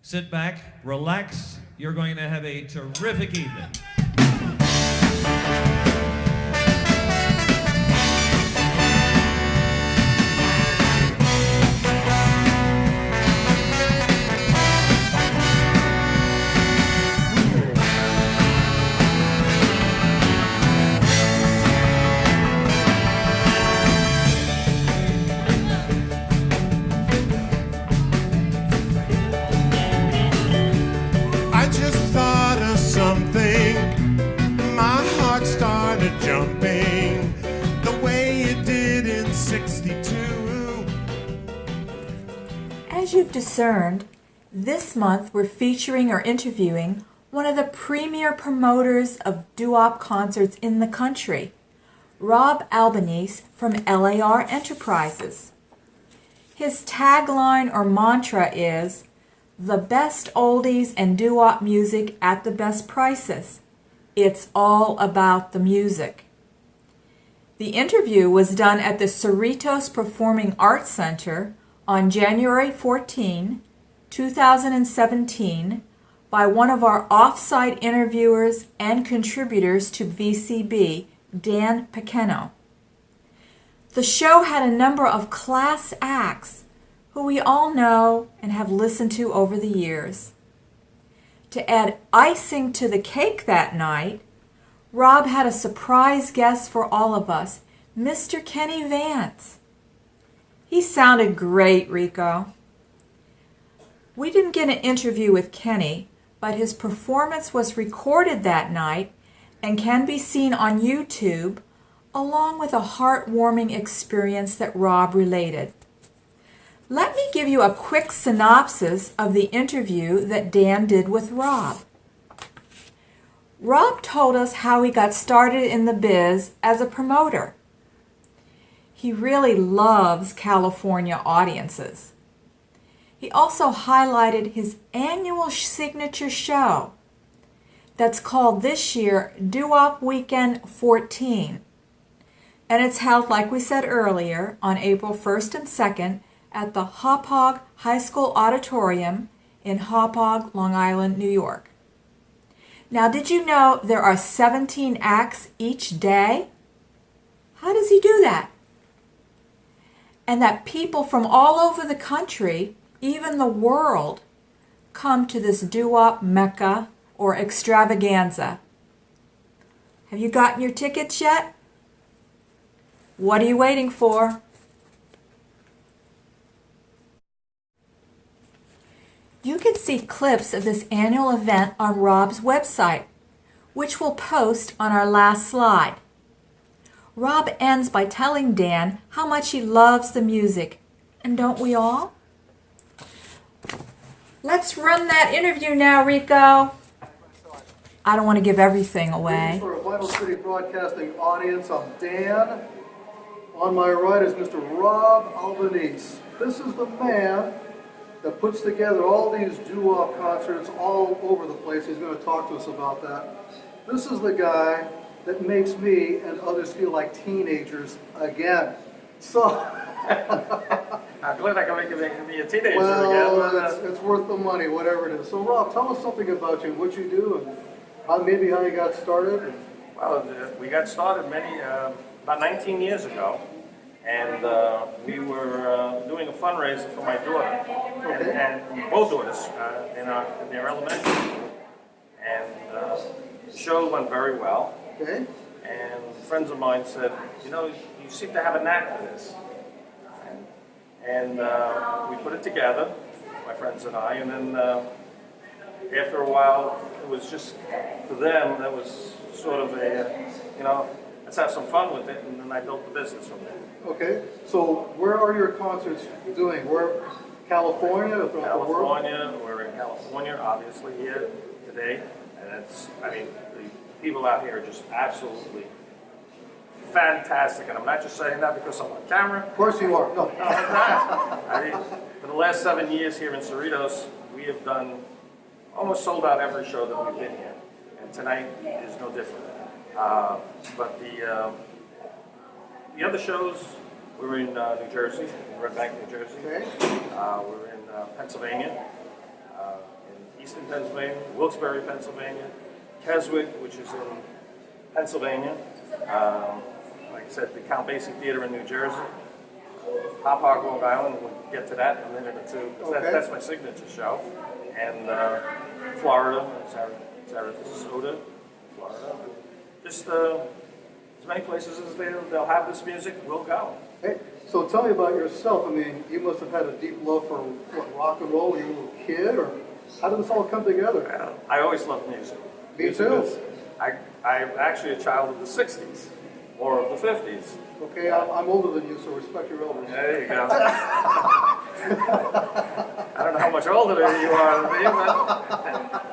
Sit back, relax. You're going to have a terrific evening. I just thought of something. My heart started jumping the way it did in '62. As you've discerned, this month we're featuring or interviewing one of the premier promoters of doo-wop concerts in the country, Rob Albanese from LAR Enterprises. His tagline or mantra is, "The best oldies and doo-wop music at the best prices. It's all about the music." The interview was done at the Cerritos Performing Art Center on January 14, 2017 by one of our off-site interviewers and contributors to VCB, Dan Pequeno. The show had a number of class acts who we all know and have listened to over the years. To add icing to the cake that night, Rob had a surprise guest for all of us, Mr. Kenny Vance. He sounded great, Rico. We didn't get an interview with Kenny, but his performance was recorded that night and can be seen on YouTube, along with a heartwarming experience that Rob related. Let me give you a quick synopsis of the interview that Dan did with Rob. Rob told us how he got started in the biz as a promoter. He really loves California audiences. He also highlighted his annual signature show that's called this year Doo-Wop Weekend 14. And it's held, like we said earlier, on April 1st and 2nd at the Hauppauge High School Auditorium in Hauppauge, Long Island, New York. Now, did you know there are 17 acts each day? How does he do that? And that people from all over the country, even the world, come to this doo-wop mecca or extravaganza. Have you gotten your tickets yet? What are you waiting for? You can see clips of this annual event on Rob's website, which we'll post on our last slide. Rob ends by telling Dan how much he loves the music, and don't we all? Let's run that interview now, Rico. I don't want to give everything away. For a Vinyl City Broadcasting audience, I'm Dan. On my right is Mr. Rob Albanese. This is the man that puts together all these doo-wop concerts all over the place. He's going to talk to us about that. This is the guy that makes me and others feel like teenagers again. So, I'm glad I can make me a teenager well, again. it's worth the money, whatever it is. So, Rob, tell us something about you, what you do, and how you got started. Well, we got started about 19 years ago, and we were doing a fundraiser for my daughter, Okay. and both daughters in their elementary school, and the show went very well. Okay. And friends of mine said, you know, you seem to have a knack for this. And we put it together, my friends and I, and then after a while, it was just, for them, that was sort of a, let's have some fun with it, and then I built the business from there. Okay. So, where are your concerts doing? Where? California? Throughout the world? California, we're in California, obviously, here today, and the people out here are just absolutely fantastic, and I'm not just saying that because I'm on camera. Of course you are. No. For the last 7 years here in Cerritos, we have almost sold out every show that we've been here, and tonight is no different. But the other shows, we were in New Jersey, in Red Bank, New Jersey. Okay. We're in Pennsylvania. in eastern Pennsylvania, Wilkes-Barre, Pennsylvania, Keswick, which is in Pennsylvania. Like I said, the Count Basie Theater in New Jersey. Hop Hog, Long Island, we'll get to that in a minute or two, because that's my signature show. And Florida, Sarasota, Florida. Just as many places as they'll have this music, we'll go. Hey, so tell me about yourself. I mean, you must have had a deep love for what, rock and roll when you were a little kid, or how did this all come together? Well, I always loved music. Me too. I'm actually a child of the 60s, or of the 50s. Okay, I'm older than you, so respect your elders. There you go. I don't know how much older you are than me,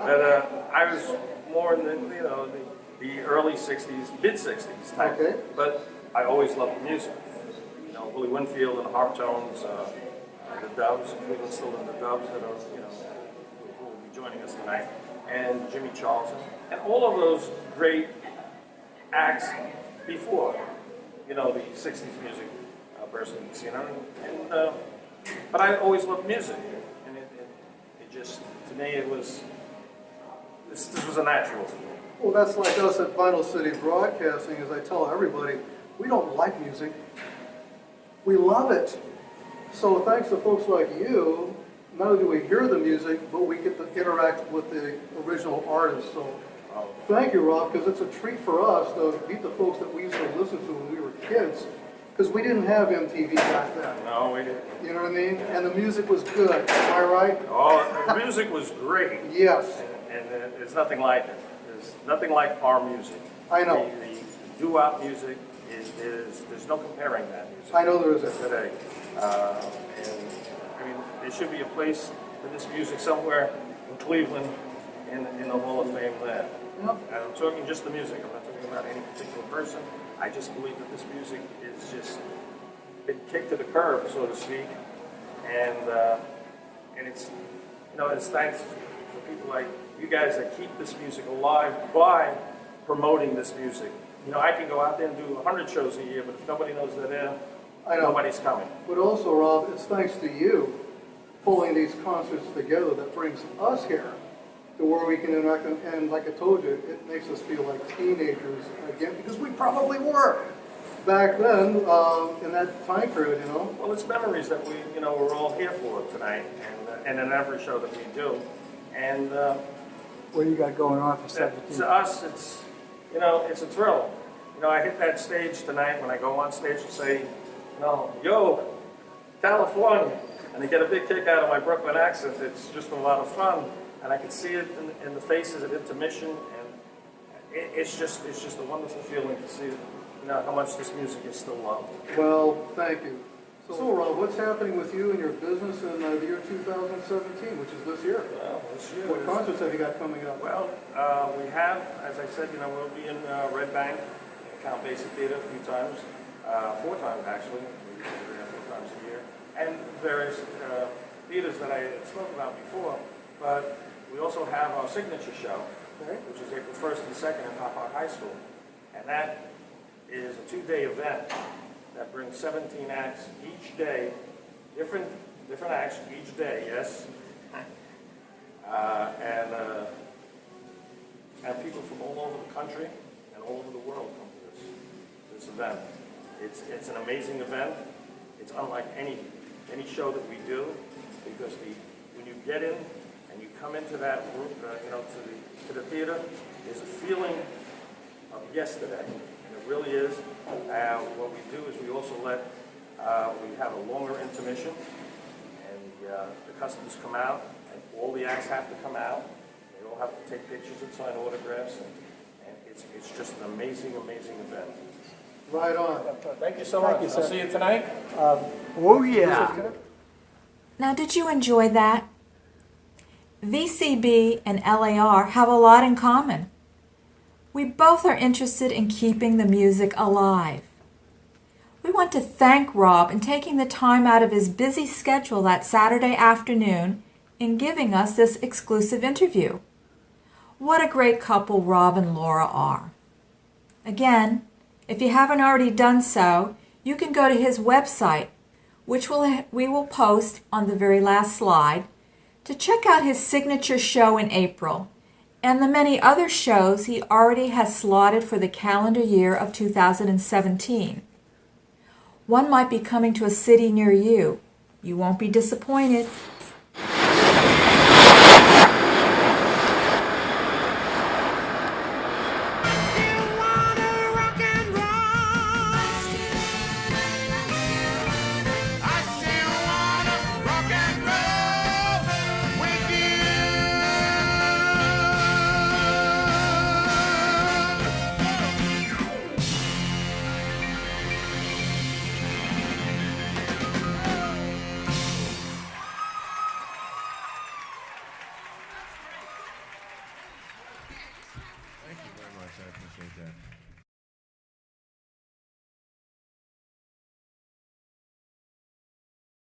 but I was more in the early 60s, mid 60s type. Okay. But I always loved music. You know, Willie Winfield and the Harp Tones, the Dubs, Cleveland Still and the Dubs that are, who will be joining us tonight, and Jimmy Charlton, and all of those great acts before, the 60s music burst into the scene. But I always loved music, and it just, to me, it was, this was a natural for me. Well, that's like us at Vinyl City Broadcasting, as I tell everybody, we don't like music. We love it. So thanks to folks like you, not only do we hear the music, but we get to interact with the original artists. So thank you, Rob, because it's a treat for us to meet the folks that we used to listen to when we were kids, because we didn't have MTV back then. No, we didn't. You know what I mean? And the music was good. Am I right? Oh, the music was great. Yes. And there's nothing like it. There's nothing like our music. I know. The doo-wop music there's no comparing that music. I know there isn't. Today. And I mean, there should be a place for this music somewhere in Cleveland in the Hall of Fame there. Yep. And I'm talking just the music. I'm not talking about any particular person. I just believe that this music is just been kicked to the curb, so to speak. And it's, it's thanks for people like you guys that keep this music alive by promoting this music. I can go out there and do 100 shows a year, but if nobody knows they're there, nobody's coming. But also, Rob, it's thanks to you pulling these concerts together that brings us here to where we can interact. And like I told you, it makes us feel like teenagers again, because we probably were back then in that time period, Well, it's memories that we're all here for tonight, and in every show that we do. And What do you got going on for 17? to us, it's it's a thrill. I hit that stage tonight when I go on stage and say, yo, California, and they get a big kick out of my Brooklyn accent. It's just a lot of fun, and I can see it in the faces at intermission, and it's just a wonderful feeling to see how much this music is still loved. Well, thank you. So, Rob, what's happening with you and your business in the year 2017, which is this year? Well, this year. What concerts have you got coming up? Well, we have, as I said, we'll be in Red Bank, Count Basie Theater a few times, 4 times actually. We're there 4 times a year, and various theaters that I spoke about before. But we also have our signature show, which is April 1st and 2nd at Hop Hog High School, and that is a 2-day event that brings 17 acts each day, different acts each day, yes. And people from all over the country and all over the world come to this event. It's an amazing event. It's unlike any show that we do, because when you get in and you come into that room, to the theater, there's a feeling of yesterday. It really is. What we do is we also we have a longer intermission, and the customers come out, and all the acts have to come out. They all have to take pictures and sign autographs, and it's just an amazing, amazing event. Right on. Thank you so much. Thank you, I'll sir. see you tonight. Oh, yeah. Now, did you enjoy that? VCB and LAR have a lot in common. We both are interested in keeping the music alive. We want to thank Rob in taking the time out of his busy schedule that Saturday afternoon in giving us this exclusive interview. What a great couple Rob and Laura are. Again, if you haven't already done so, you can go to his website, which we will post on the very last slide, To check out his signature show in April and the many other shows he already has slotted for the calendar year of 2017. One might be coming to a city near you. You won't be disappointed.